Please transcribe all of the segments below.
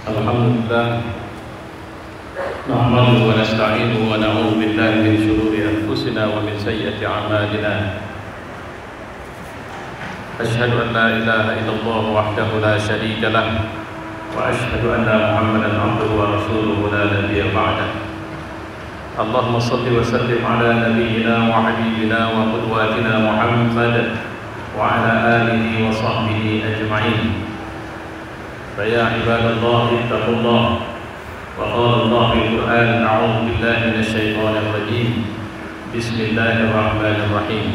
Alhamdulillah nahmaduhu wa nasta'inuhu wa na'udzu billahi min shururi anfusina wa min sayyiati a'malina. Asyhadu an la ilaha illallah wahdahu la syarika lah wa asyhadu anna Muhammadan abduhu wa rasuluhu la nabiyya ba'dah. Allahumma shalli wa sallim ala nabiyyina wa habibina wa qudwatina Muhammad wa ala alihi wa sahbihi ajma'in. فيا عباد الله اتقوا الله وقال الله في القرآن أعوذ بالله من الشيطان الرجيم بسم الله الرحمن الرحيم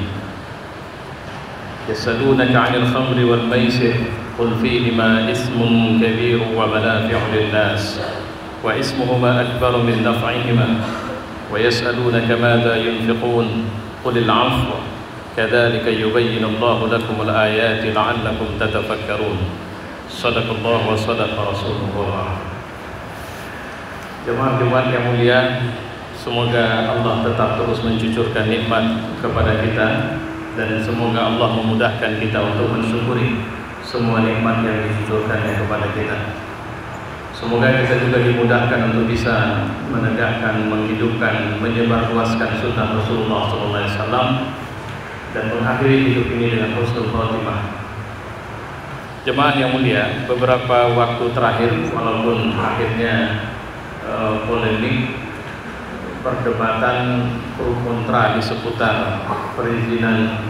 يسألونك عن الخمر والميسر قل فيهما إثم كبير ومنافع للناس وإثمهما أكبر من نفعهما ويسألونك ماذا ينفقون قل العفو كذلك يبين الله لكم الآيات لعلكم تتفكرون. Sadaqallah wa sadaqa Rasulullah. Jemaah-jemaah yang mulia, semoga Allah tetap terus mencucurkan nikmat kepada kita dan semoga Allah memudahkan kita untuk mensyukuri semua nikmat yang dicucurkannya kepada kita. Semoga kita juga dimudahkan untuk bisa menegakkan, menghidupkan, menyebarluaskan sunnah Rasulullah SAW dan mengakhiri hidup ini dengan husnul khotimah. Jemaah yang mulia, beberapa waktu terakhir walaupun akhirnya polemik perdebatan pro kontra di seputar perizinan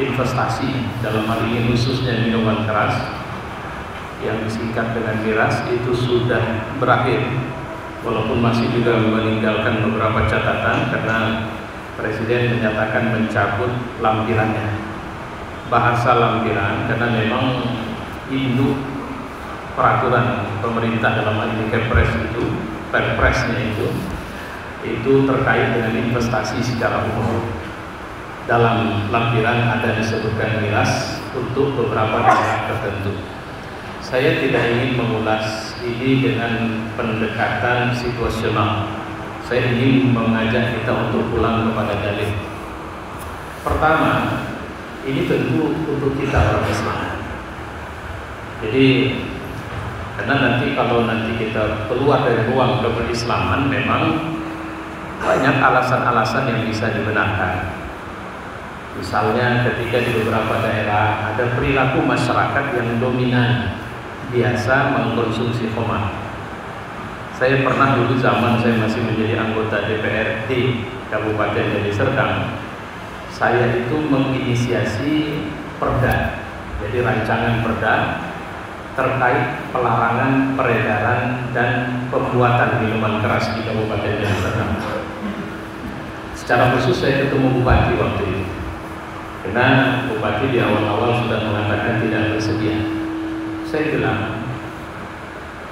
investasi dalam hal ini khususnya minuman keras yang disingkat dengan miras itu sudah berakhir, walaupun masih juga meninggalkan beberapa catatan karena Presiden menyatakan mencabut lampirannya, bahasa lampiran, karena memang induk peraturan pemerintah dalam hal ini Kepres itu, Perpresnya itu terkait dengan investasi secara umum. Dalam lampiran ada disebutkan miras untuk beberapa daerah tertentu. Saya tidak ingin mengulas ini dengan pendekatan situasional. Saya ingin mengajak kita untuk pulang kepada dalil. Pertama, ini tentu untuk kita orang Islam. Jadi karena nanti kalau kita keluar dari ruang keberislaman, memang banyak alasan-alasan yang bisa dibenarkan. Misalnya ketika di beberapa daerah ada perilaku masyarakat yang dominan biasa mengkonsumsi khamar. Saya pernah dulu zaman saya masih menjadi anggota DPRD Kabupaten Deli Serdang, saya itu menginisiasi perda, jadi rancangan perda terkait pelarangan peredaran dan pembuatan minuman keras di Kabupaten Deli Serdang. Secara khusus saya ketemu Bupati waktu itu, karena Bupati di awal-awal sudah mengatakan tidak bersedia. Saya bilang,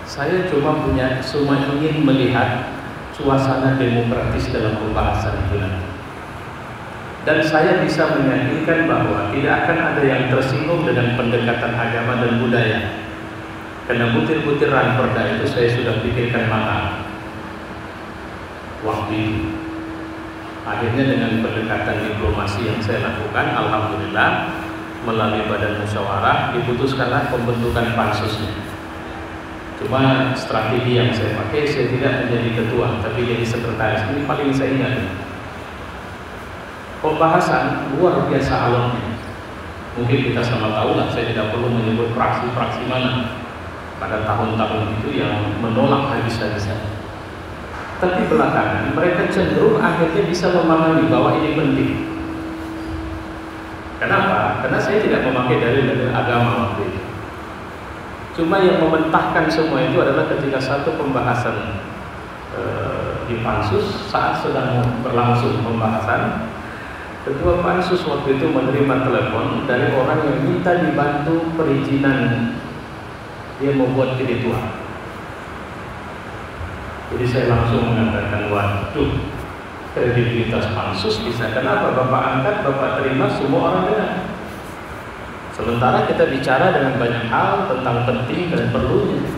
saya cuma ingin melihat suasana demokratis dalam pembahasan itu nanti. Dan saya bisa meyakinkan bahwa tidak akan ada yang tersinggung dengan pendekatan agama dan budaya, karena butir-butiran perda itu saya sudah pikirkan matang waktu itu. Akhirnya dengan pendekatan diplomasi yang saya lakukan, alhamdulillah melalui badan musyawarah diputuskanlah pembentukan pansusnya. Cuma strategi yang saya pakai, saya tidak menjadi ketua tapi jadi sekretaris. Ini paling saya ingat. Pembahasan luar biasa alamnya. Mungkin kita sama tahu lah, saya tidak perlu menyebut fraksi-fraksi mana pada tahun-tahun itu yang menolak habis-habisan. Tapi belakangan mereka cenderung akhirnya bisa memahami bahwa ini penting. Kenapa? Karena saya tidak memakai dalil agama waktu itu. Cuma yang mementahkan semua itu adalah ketika satu pembahasan di pansus, saat sedang berlangsung pembahasan, Ketua Pansus waktu itu menerima telepon dari orang yang minta dibantu perizinan dia membuat kedituan. Jadi saya langsung mengatakan, waduh, kredibilitas Pansus bisa. Kenapa Bapak angkat, Bapak terima, semua orang dengar. Sementara kita bicara dengan banyak hal tentang penting dan perlunya.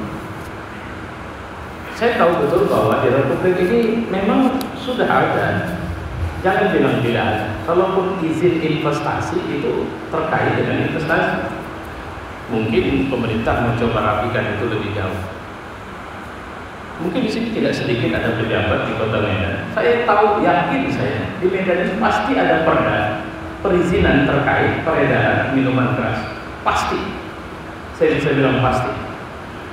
Saya tahu betul bahwa di Republik ini memang sudah ada. Jangan bilang tidak ada. Kalaupun izin investasi itu terkait dengan investasi. Mungkin pemerintah mencoba rapikan itu lebih jauh. Mungkin di sini tidak sedikit ada pejabat di Kota Medan. Saya tahu, yakin saya, di Medan itu pasti ada perda perizinan terkait peredaran minuman keras. Pasti. Saya bilang pasti.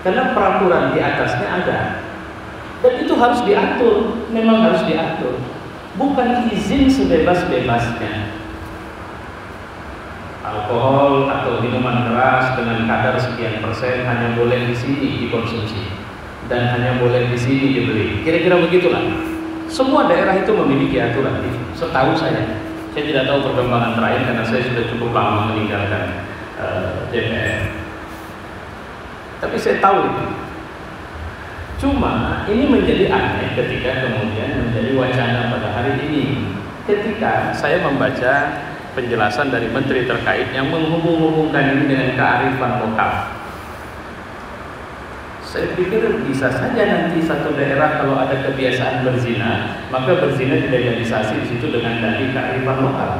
Karena peraturan di atasnya ada. Dan itu harus diatur, memang harus diatur. Bukan izin sebebas-bebasnya. Alkohol atau minuman keras dengan kadar sekian persen hanya boleh di sini dikonsumsi dan hanya boleh di sini dibeli. Kira-kira begitulah. Semua daerah itu memiliki aturan. Setahu saya tidak tahu perkembangan terakhir karena saya sudah cukup lama meninggalkan DPR. Tapi saya tahu itu. Cuma ini menjadi aneh ketika kemudian menjadi wacana pada hari ini. Ketika saya membaca penjelasan dari menteri terkait yang menghubung-hubungkan ini dengan kearifan lokal. Saya pikir bisa saja nanti satu daerah kalau ada kebiasaan berzina, maka berzina dilegalisasi di situ dengan dalih kearifan lokal.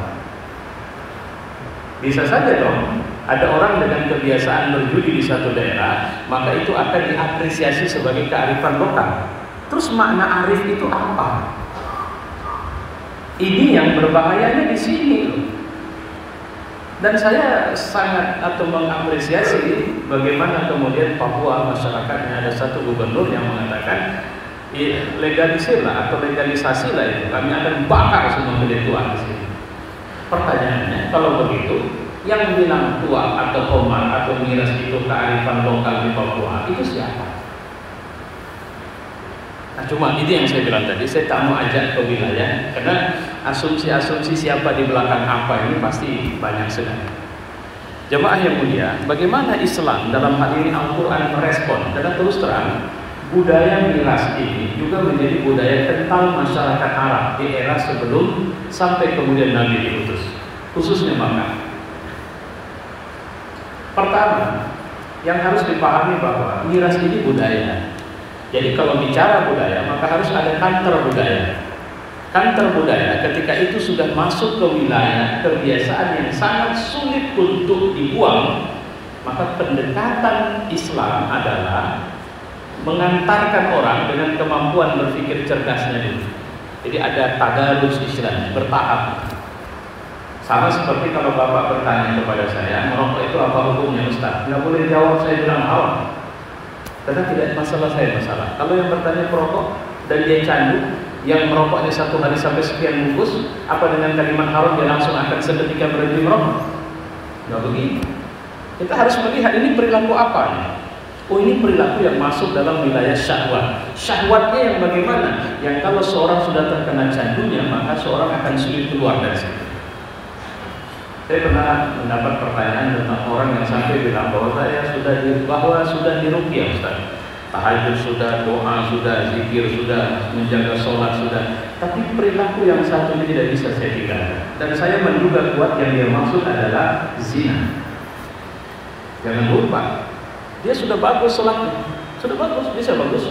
Bisa saja dong, ada orang dengan kebiasaan berjudi di satu daerah, maka itu akan diapresiasi sebagai kearifan lokal. Terus makna arif itu apa? Ini yang berbahayanya di sini loh. Dan saya sangat mengapresiasi bagaimana kemudian Papua masyarakatnya ada satu gubernur yang mengatakan legalisirlah atau legalisasilah itu, kami akan bakar semua kedai-tua di sini. Pertanyaannya, kalau begitu, yang bilang tua atau komar atau miras itu kearifan lokal di Papua itu siapa? Nah, cuma ini yang saya bilang tadi, saya tak mau ajak ke wilayah karena asumsi-asumsi siapa di belakang apa ini pasti banyak sekali. Jemaah yang mulia, bagaimana Islam dalam hal ini Al-Quran merespon? Karena terus terang budaya miras ini juga menjadi budaya kental masyarakat Arab di era sebelum sampai kemudian Nabi diutus, khususnya Makkah. Pertama, yang harus dipahami bahwa miras ini budaya. Jadi kalau bicara budaya, maka harus ada kantor budaya. Kantor budaya ketika itu sudah masuk ke wilayah kebiasaan yang sangat sulit untuk dibuang, maka pendekatan Islam adalah mengantarkan orang dengan kemampuan berpikir cerdasnya dulu. Jadi ada tadarus istilahnya, bertahap. Sama seperti kalau Bapak bertanya kepada saya, merokok itu apa hukumnya Ustaz? Nggak boleh jawab, saya bilang haram. Karena tidak masalah saya masalah. Kalau yang bertanya perokok dan dia candu, yang merokoknya satu hari sampai sekian bungkus, apa dengan kalimat haram dia langsung akan seketika berhenti merokok? Nggak begitu. Kita harus melihat ini perilaku apa nih? Oh, ini perilaku yang masuk dalam wilayah syahwat. Syahwatnya yang bagaimana? Yang kalau seorang sudah terkena candunya, maka seorang akan sulit keluar dari situ. Saya pernah mendapat pertanyaan tentang orang yang sampai bilang bahwa saya sudah diruqyah Ustaz. Tahajud sudah, doa sudah, zikir sudah, menjaga sholat sudah, tapi perilaku yang satu ini tidak bisa saya tinggalkan. Dan saya menduga kuat yang dia maksud adalah zina. Jangan lupa, dia sudah bagus sholatnya, sudah bagus, bisa bagus,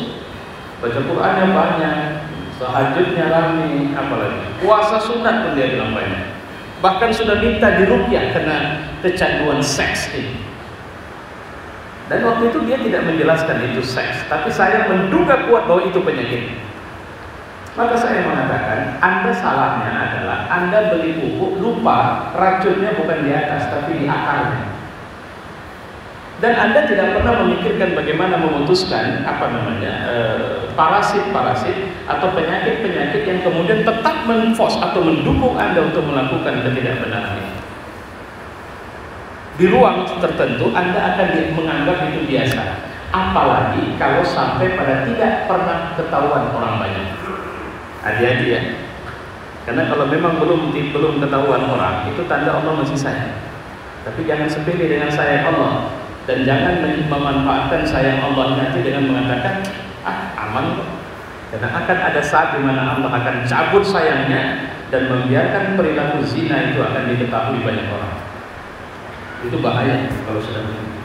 baca Qurannya banyak, tahajudnya rame, apalagi puasa sunat pun dia bilang banyak. Bahkan sudah minta diruqyah karena kecanduan seks ini. Dan waktu itu dia tidak menjelaskan itu seks, tapi saya menduga kuat bahwa itu penyakit. Maka saya mengatakan, Anda salahnya adalah Anda beli pupuk, lupa racunnya bukan di atas tapi di akarnya. Dan Anda tidak pernah memikirkan bagaimana memutuskan parasit-parasit atau penyakit-penyakit yang kemudian tetap menfos atau mendukung Anda untuk melakukan ketidakbenaran ini. Di ruang tertentu Anda akan menganggap itu biasa, apalagi kalau sampai pada tidak pernah ketahuan orang banyak. Hati-hati ya, karena kalau memang belum ketahuan orang, itu tanda Allah masih sayang. Tapi jangan sepele dengan sayang Allah. Dan jangan memanfaatkan sayang Allah nanti dengan mengatakan aman kok. Karena akan ada saat di mana Allah akan cabut sayangnya dan membiarkan perilaku zina itu akan diketahui banyak orang. Itu bahaya kalau sudah begitu.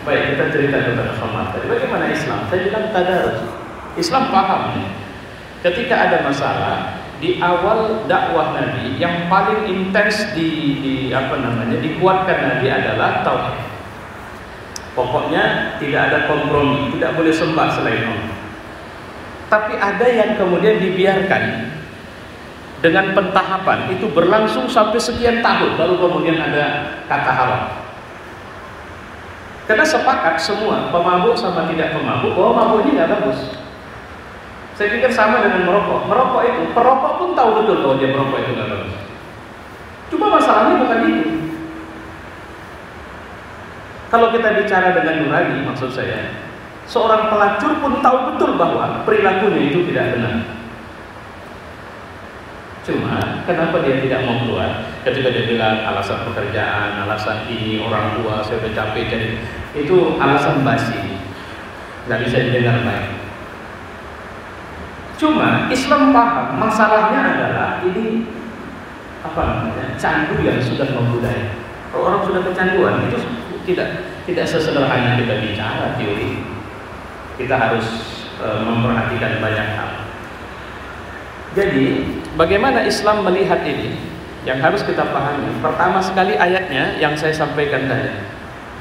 Baik, kita cerita kepada Somad tadi. Bagaimana Islam? Saya bilang tadarus. Islam paham ketika ada masalah di awal dakwah Nabi yang paling intens dikuatkan Nabi adalah tauhid. Pokoknya tidak ada kompromi, tidak boleh sembah selain Allah. Tapi ada yang kemudian dibiarkan dengan pentahapan, itu berlangsung sampai sekian tahun, baru kemudian ada kata haram. Karena sepakat semua, pemabuk sama tidak pemabuk, bahwa mabuk ini nggak bagus. Saya pikir sama dengan merokok. Merokok itu, perokok pun tahu betul bahwa dia merokok itu nggak bagus. Cuma masalahnya bukan itu. Kalau kita bicara dengan nurani, maksud saya, seorang pelacur pun tahu betul bahwa perilakunya itu tidak benar. Cuma kenapa dia tidak mau keluar? Ketika dia bilang alasan pekerjaan, alasan ini, orang tua, saya udah capek, jadi itu alasan basi, nggak bisa didengar baik. Cuma Islam paham masalahnya adalah ini candu yang sudah membudaya. Kalau orang sudah kecanduan itu tidak sesederhana kita bicara teori. Kita harus memperhatikan banyak hal. Jadi bagaimana Islam melihat ini? Yang harus kita pahami. Pertama sekali ayatnya yang saya sampaikan tadi.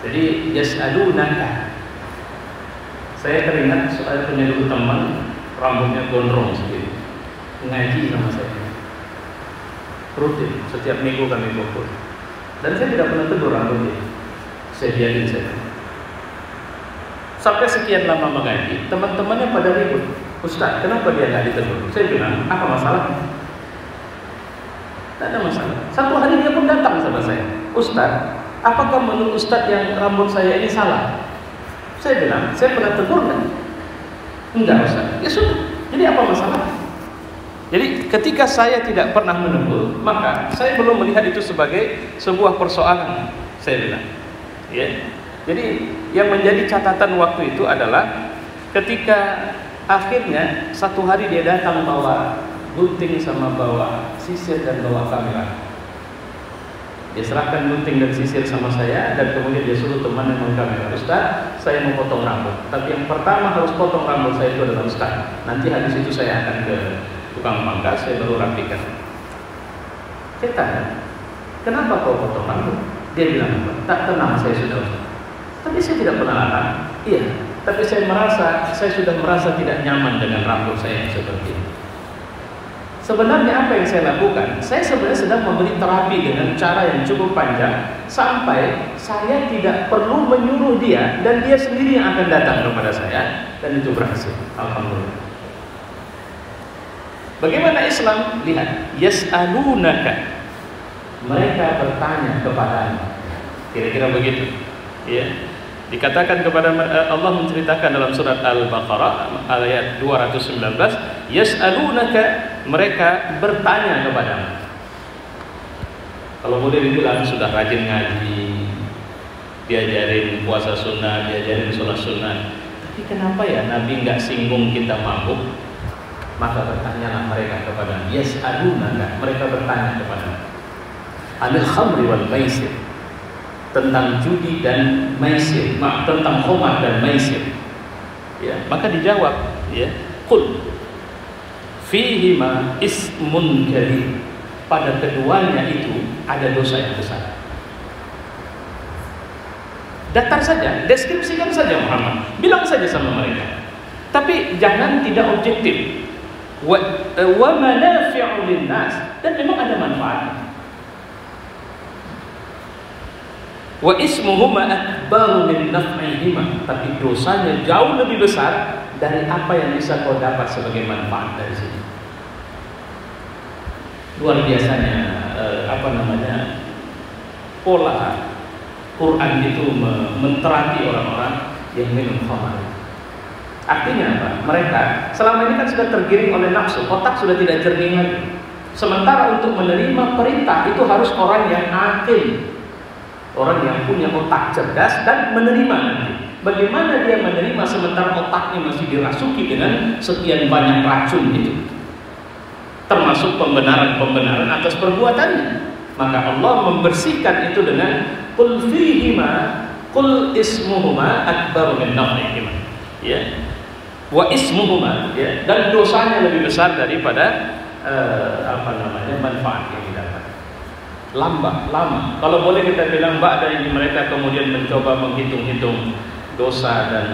Jadi yas'alunaka. Saya teringat saya punya dulu teman rambutnya gondrong sendiri, ngaji sama saya rutin, setiap minggu kami kumpul. Dan saya tidak pernah tegur rambutnya, saya biarin saja. Sampai sekian lama mengaji, teman-temannya pada ribut, Ustaz, kenapa dia nggak ditegur? Saya bilang, apa masalahnya? Tidak ada masalah. Satu hari dia pun datang sama saya, Ustaz, apakah menurut Ustaz yang rambut saya ini salah? Saya bilang, saya pernah tegur nggak? Enggak Ustaz. Ya sudah. Jadi apa masalah? Jadi ketika saya tidak pernah menegur, maka saya belum melihat itu sebagai sebuah persoalan. Saya bilang, ya. Jadi yang menjadi catatan waktu itu adalah ketika akhirnya satu hari dia datang bawa gunting sama bawa sisir dan bawa kamera. Dia serahkan gunting dan sisir sama saya dan kemudian dia suruh teman yang kamera, Ustaz, saya mau potong rambut. Tapi yang pertama harus potong rambut saya itu adalah Ustaz. Nanti habis itu saya akan ke tukang pangkas, saya baru rapikan. Saya tanya, kenapa kau potong rambut? Dia bilang, tak tenang saya sudah Ustaz. Tapi saya tidak pernah larang. Iya, tapi saya sudah merasa tidak nyaman dengan rambut saya yang seperti ini. Sebenarnya apa yang saya lakukan? Saya sebenarnya sedang memberi terapi dengan cara yang cukup panjang sampai saya tidak perlu menyuruh dia dan dia sendiri yang akan datang kepada saya dan itu berhasil. Alhamdulillah. Bagaimana Islam? Lihat, yas'alunaka. Mereka bertanya kepadamu. Kira-kira begitu. Ya. Dikatakan kepada Allah menceritakan dalam surat Al-Baqarah ayat 219, yas'alunaka, mereka bertanya kepadamu. Kalau boleh dibilang sudah rajin ngaji, diajarin puasa sunnah, diajarin sholat sunnah, tapi kenapa ya Nabi nggak singgung kita mabuk? Maka bertanyalah mereka kepada yas'alunaka, mereka bertanya kepada anil khamri wal maisir, tentang judi dan maisir, tentang khamar dan maisir. Ya, maka dijawab, ya, qul fihima ismun kabir. Pada keduanya itu ada dosa yang besar. Datar saja, deskripsikan saja Muhammad, bilang saja sama mereka. Tapi jangan tidak objektif. Wa manafi'u linnas, dan memang ada manfaatnya. Wa ismuhuma akbaru min naf'ihima, tapi dosanya jauh lebih besar dari apa yang bisa kau dapat sebagai manfaat dari sini. Luar biasanya pola Quran itu menterapi orang-orang yang minum khamar. Artinya apa? Mereka selama ini kan sudah tergiring oleh nafsu, otak sudah tidak jernih lagi. Sementara untuk menerima perintah itu harus orang yang akil, orang yang punya otak cerdas dan menerima nanti. Bagaimana dia menerima sementara otaknya masih dirasuki dengan sekian banyak racun itu, termasuk pembenaran atas perbuatannya. Maka Allah membersihkan itu dengan qul fihima, qul ismuhuma akbaru min naf'ihima, ya, wa ismuhuma, ya, dan dosanya lebih besar daripada manfaat yang didapat. lama. Kalau boleh kita bilang ba'da ini mereka kemudian mencoba menghitung-hitung dosa dan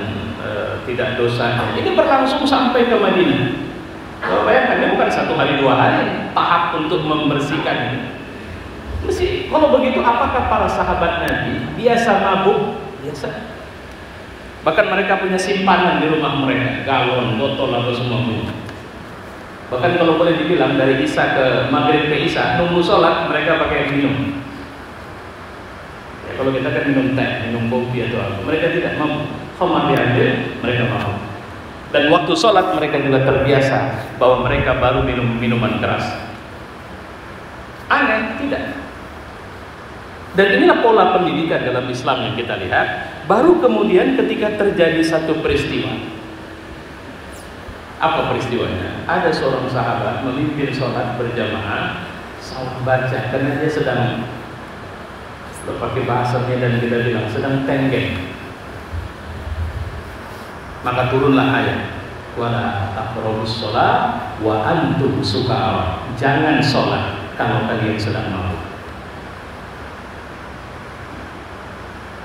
tidak dosa. Ini berlangsung sampai ke Madinah. Kalau bayangkan, ini bukan 1 hari 2 hari tahap untuk membersihkan ini. Mesti kalau begitu, apakah para sahabat Nabi biasa mabuk? Biasa. Bahkan mereka punya simpanan di rumah mereka, galon, botol, apa semua punya. Bahkan kalau boleh dibilang dari Isya ke Maghrib ke Isya, nunggu sholat mereka pakai minum. Ya, kalau kita kan minum teh, minum kopi atau apa, mereka tidak mau. Khamar diambil, mereka mau. Dan waktu sholat mereka juga terbiasa bahwa mereka baru minum minuman keras. Aneh, tidak. Dan inilah pola pendidikan dalam Islam yang kita lihat. Baru kemudian ketika terjadi satu peristiwa. Apa peristiwanya? Ada seorang sahabat memimpin sholat berjamaah, salah baca karena dia sedang, pakai bahasa Medan kita bilang, sedang tenggeng. Maka turunlah ayat, wala taqrabus sholat wa antum sukara. Jangan sholat kalau kalian sedang mabuk.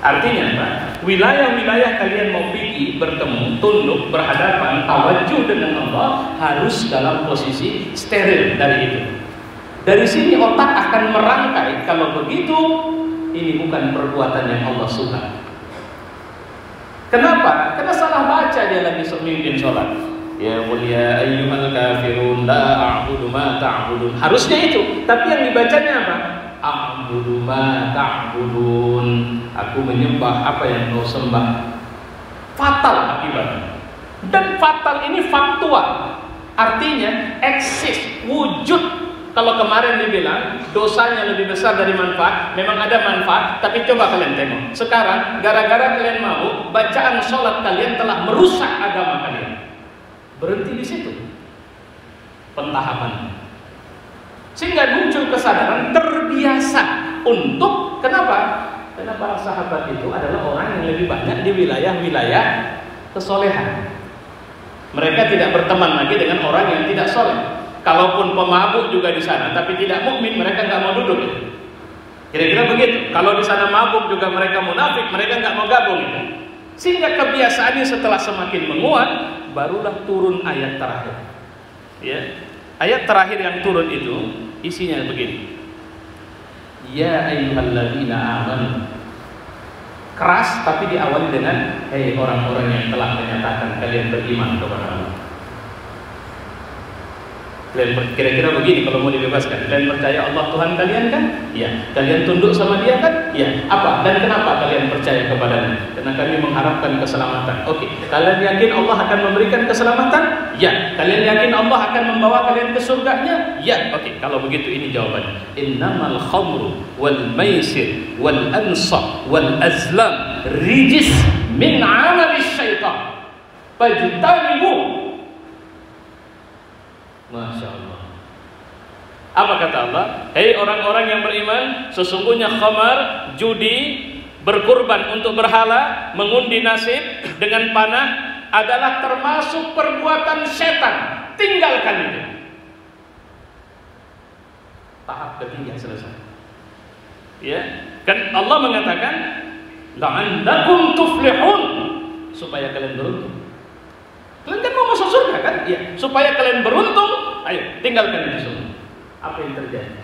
Artinya apa? Wilayah-wilayah kalian mau pergi, bertemu, tunduk, berhadapan, tawajuh dengan Allah harus dalam posisi steril dari itu. Dari sini otak akan merangkai, kalau begitu ini bukan perbuatan yang Allah suka. Kenapa? Karena salah baca dia lagi memimpin sholat. Ya mulia ayyuhal kafirun la a'budu ma ta'budun. Harusnya itu, tapi yang dibacanya apa? A'budu ma ta'budun. Aku menyembah apa yang kau sembah. Fatal akibatnya. Dan fatal ini faktual. Artinya eksis, wujud. Kalau kemarin dibilang dosanya lebih besar dari manfaat, memang ada manfaat, tapi coba kalian tengok. Sekarang gara-gara kalian mabuk, bacaan sholat kalian telah merusak agama kalian. Berhenti di situ pentahapan. Sehingga muncul kesadaran terbiasa untuk, kenapa? Karena para sahabat itu adalah orang yang lebih banyak di wilayah-wilayah kesolehan. Mereka tidak berteman lagi dengan orang yang tidak soleh. Kalaupun pemabuk juga di sana, tapi tidak mukmin, mereka nggak mau duduk. Kira-kira begitu. Kalau di sana mabuk juga mereka munafik, mereka nggak mau gabung. Sehingga kebiasaannya setelah semakin menguat, barulah turun ayat terakhir. Ya, ayat terakhir yang turun itu isinya begini. Ya ayyuhalladzina amanu. Keras tapi diawali dengan hei orang-orang yang telah menyatakan kalian beriman kepada Allah. Kira-kira begini kalau mau dibebaskan. Kalian percaya Allah Tuhan kalian kan? Ya. Kalian tunduk sama Dia kan? Ya. Apa? Dan kenapa kalian percaya kepadanya? Karena kami mengharapkan keselamatan. Oke. Kalian yakin Allah akan memberikan keselamatan? Ya. Kalian yakin Allah akan membawa kalian ke surganya? Ya. Oke. Kalau begitu ini jawabannya. Innamal khamru wal maisir wal ansab wal azlam rijis min amalis syaitan. Fajtanibu. Masya Allah. Apa kata Allah? Hei orang-orang yang beriman, sesungguhnya khamar, judi, berkurban untuk berhala, mengundi nasib dengan panah adalah termasuk perbuatan setan. Tinggalkan itu. Tahap ketiga selesai. Ya, kan Allah mengatakan la'allakum tuflihun, supaya kalian beruntung. Kalian kan mau masuk surga kan? Ya, supaya kalian beruntung, ayo tinggalkan itu semua. Apa yang terjadi?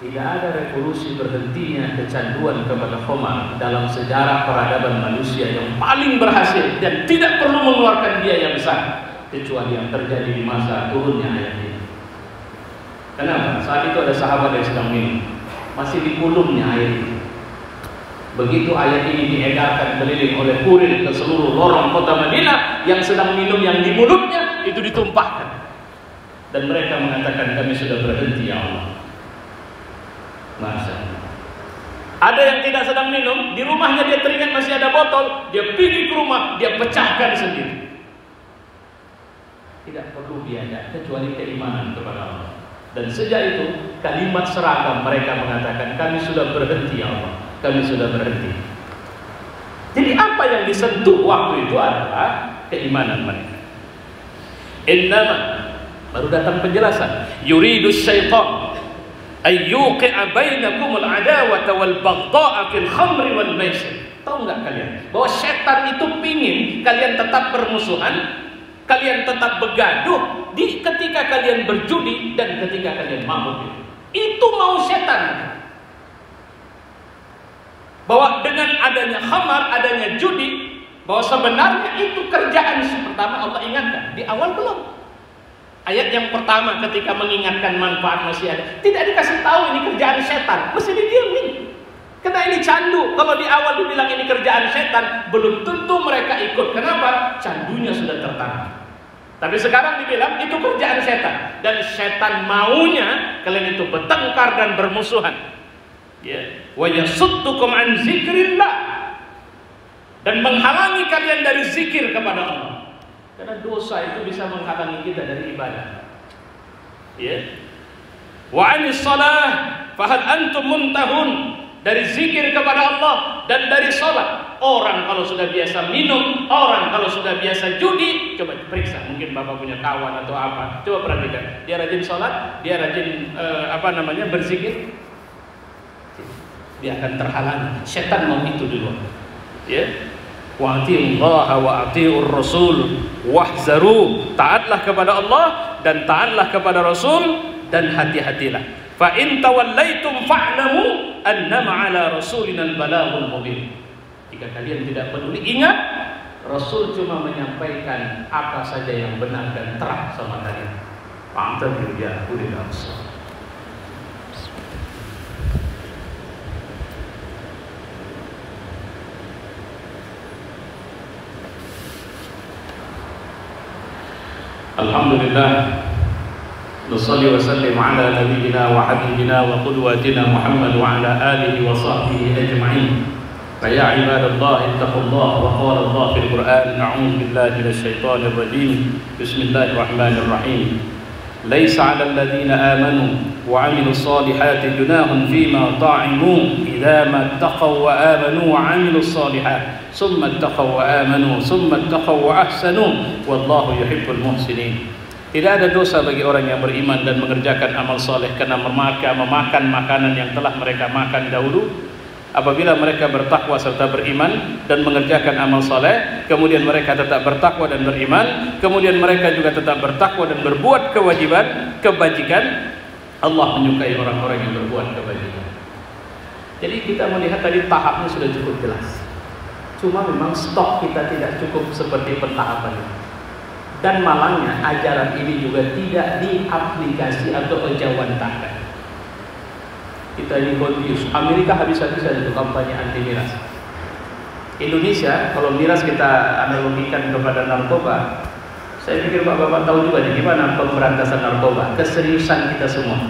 Tidak ada revolusi berhentinya kecanduan kepada khamar dalam sejarah peradaban manusia yang paling berhasil dan tidak perlu mengeluarkan biaya besar kecuali yang terjadi di masa turunnya ayat ini. Kenapa? Saat itu ada sahabat yang sedang minum, masih di kulumnya ayat ini. Begitu ayat ini diedarkan keliling oleh kurir ke seluruh lorong kota Madinah, yang sedang minum yang di mulutnya itu ditumpahkan. Dan mereka mengatakan kami sudah berhenti ya Allah. Masya Allah. Ada yang tidak sedang minum, di rumahnya dia teringat masih ada botol, dia pergi ke rumah, dia pecahkan sendiri. Tidak perlu biaya kecuali keimanan kepada Allah. Dan sejak itu kalimat seragam mereka mengatakan kami sudah berhenti ya Allah. Kami sudah berhenti. Jadi apa yang disentuh waktu itu adalah keimanan mereka. Innama, baru datang penjelasan. Yuridus syaitan ayyuqi'a bainakumul adawata wal baghdha'a fil khamri wal maisir. Tahu nggak kalian bahwa setan itu pingin kalian tetap bermusuhan, kalian tetap bergaduh ketika kalian berjudi dan ketika kalian mabuk. Itu mau setan. Bahwa dengan adanya khamar, adanya judi, bahwa sebenarnya itu kerjaan pertama Allah ingatkan. Di awal belum. Ayat yang pertama ketika mengingatkan manfaat masih ada. Tidak dikasih tahu ini kerjaan setan. Mesti didiemin. Karena ini candu. Kalau di awal dibilang ini kerjaan setan, belum tentu mereka ikut. Kenapa? Candunya sudah tertanam. Tapi sekarang dibilang itu kerjaan setan. Dan setan maunya kalian itu bertengkar dan bermusuhan. Ya, wa yasuddukum an zikrillah, dan menghalangi kalian dari zikir kepada Allah. Karena dosa itu bisa menghalangi kita dari ibadah. Ya. Wa anis salah fahal antum muntahun, dari zikir kepada Allah dan dari salat. Orang kalau sudah biasa minum, orang kalau sudah biasa judi, coba periksa, mungkin Bapak punya kawan atau apa. Coba perhatikan, dia rajin salat, dia rajin berzikir. Dia akan terhalangi. Setan mau itu dulu. Ya. Wa atiullaha wa atiur rasul wahzaru. Taatlah kepada Allah dan taatlah kepada Rasul dan hati-hatilah. Fa in tawallaitum fa'lamu annama 'ala rasulina al-balaghul mubin. Jika kalian tidak peduli, ingat Rasul cuma menyampaikan apa saja yang benar dan terang sama kalian. Fa'tabiru ya ulil absar. Alhamdulillah, nusalli wa sallim ala nabiyyina wa habibina wa qudwatina Muhammad wa ala alihi wa sahbihi ajma'in. Fa ya ibadallah ittaqullaha wa qala Allah fil Qur'an, a'udzu billahi minasy syaithanir rajim. Bismillahirrahmanirrahim. Laisa 'alal ladzina amanu wa 'amilus solihati junahun fima ta'imu idza ma taqaw wa amanu wa 'amilus solihat summa taqaw wa amanu summa taqaw wa ahsanu wallahu yuhibbul muhsinin. Tidak ada dosa bagi orang yang beriman dan mengerjakan amal soleh karena memakan makanan yang telah mereka makan dahulu. Apabila mereka bertakwa serta beriman dan mengerjakan amal soleh, kemudian mereka tetap bertakwa dan beriman, kemudian mereka juga tetap bertakwa dan berbuat kebajikan, Allah menyukai orang-orang yang berbuat kebajikan. Jadi kita melihat tadi tahapnya sudah cukup jelas. Cuma memang stok kita tidak cukup seperti pentahapan ini. Dan malangnya ajaran ini juga tidak diaplikasi atau ejawantahkan. Kita ini confused. Amerika habis-habisan itu kampanye anti miras. Indonesia kalau miras kita analogikan kepada narkoba, saya pikir Bapak tahu juga nih gimana pemberantasan narkoba, keseriusan kita semua.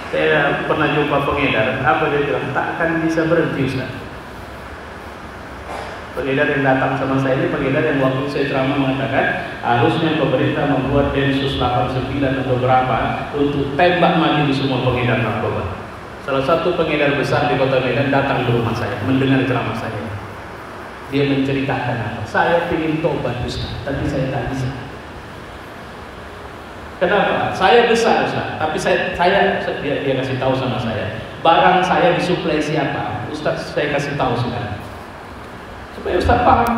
Saya pernah jumpa pengedar, apa dia bilang, tak akan bisa berhenti Ustaz. Pengedar yang datang sama saya ini pengedar yang waktu saya ceramah mengatakan harusnya pemerintah membuat Densus 89 atau berapa untuk tembak mati di semua pengedar narkoba. Salah satu pengedar besar di Kota Medan datang ke rumah saya mendengar ceramah saya. Dia menceritakan apa? Saya ingin tobat Ustaz, tapi saya tak bisa. Kenapa? Saya besar Ustaz, tapi dia kasih tahu sama saya. Barang saya disuplai siapa? Ustaz, saya kasih tahu sekarang. Supaya Ustaz paham.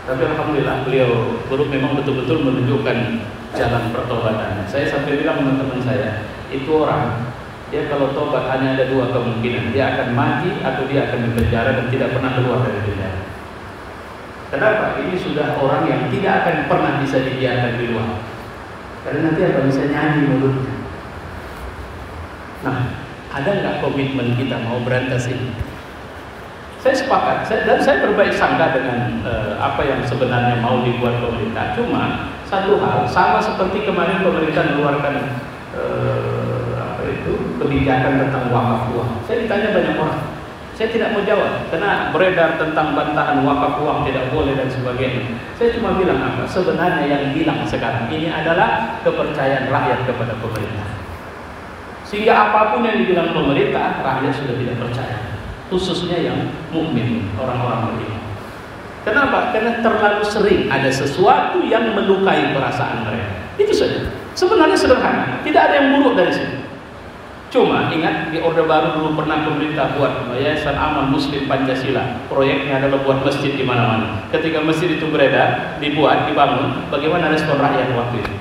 Tapi alhamdulillah beliau memang betul-betul menunjukkan jalan pertobatan. Saya sampai bilang teman-teman saya, itu orang dia kalau tobat hanya ada dua kemungkinan, dia akan mati atau dia akan dipenjara dan tidak pernah keluar dari penjara. Kenapa? Ini sudah orang yang tidak akan pernah bisa dibiarkan di luar. Karena nanti akan bisa nyanyi mulutnya. Nah, ada nggak komitmen kita mau berantas ini? Saya sepakat, dan saya berbaik sangka dengan apa yang sebenarnya mau dibuat pemerintah. Cuma satu hal, sama seperti kemarin pemerintah mengeluarkan kebijakan tentang wakaf uang. Saya ditanya banyak orang, saya tidak mau jawab karena beredar tentang bantahan wakaf uang tidak boleh dan sebagainya. Saya cuma bilang apa? Sebenarnya yang hilang sekarang ini adalah kepercayaan rakyat kepada pemerintah. Sehingga apapun yang dibilang pemerintah, rakyat sudah tidak percaya. Khususnya yang mukmin, orang-orang beriman. Kenapa? Karena terlalu sering ada sesuatu yang melukai perasaan mereka. Itu saja. Sebenarnya sederhana, tidak ada yang buruk dari situ. Cuma ingat, di Orde Baru dulu pernah pemerintah buat Yayasan Amal Muslim Pancasila. Proyeknya adalah buat masjid di mana-mana. Ketika masjid itu beredar, dibuat, dibangun, bagaimana respon rakyat waktu itu?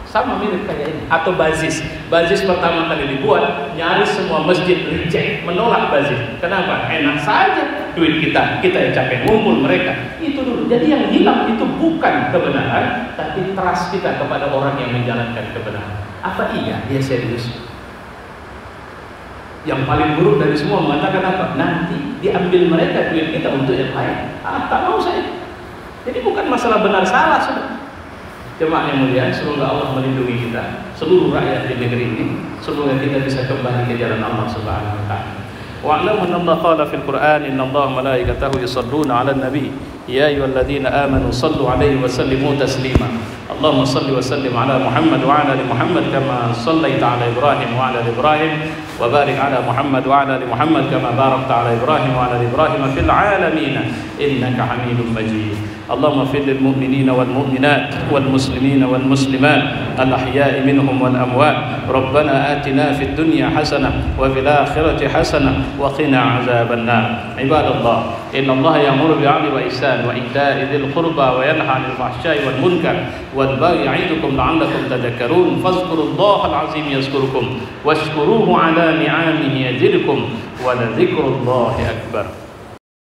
Sama mirip kayak ini. Atau bazis. Bazis pertama kali dibuat, nyaris semua masjid reject, menolak bazis. Kenapa? Enak saja duit kita yang capek ngumpul, mereka. Itu dulu. Jadi yang hilang itu bukan kebenaran, tapi trust kita kepada orang yang menjalankan kebenaran. Apa iya dia serius? Yang paling buruk dari semua mengatakan apa? Nanti diambil mereka duit kita untuk yang lain. Tak mau saya. Jadi bukan masalah benar salah sudah. Jemaah yang mulia, semoga Allah melindungi kita, seluruh rakyat di negeri ini. Semoga kita bisa kembali ke jalan Allah Subhanahu wa taala. Wa'lamu anna Allah qala fil Qur'an innallaha wa malaikatahu yusholluna 'alan nabi ya ayyuhalladzina amanu shallu 'alaihi wa sallimu taslima. Allahumma shalli wa sallim 'ala Muhammad wa 'ala ali Muhammad kama shallaita 'ala Ibrahim wa 'ala ali Ibrahim wa barik 'ala Muhammad wa 'ala ali Muhammad kama barakta 'ala Ibrahim wa 'ala ali Ibrahim fil 'alamin innaka Hamidum Majid. اللهم اغفر للمؤمنين والمؤمنات والمسلمين والمسلمات الأحياء منهم والأموات ربنا آتنا في الدنيا حسنة وفي الآخرة حسنة وقنا عذاب النار عباد الله إن الله يأمر بالعدل والإحسان وإيتاء ذي القربى وينهى عن الفحشاء والمنكر والبغي يعظكم لعلكم تذكرون فاذكروا الله العظيم يذكركم واشكروه على نعمه يزدكم ولذكر الله أكبر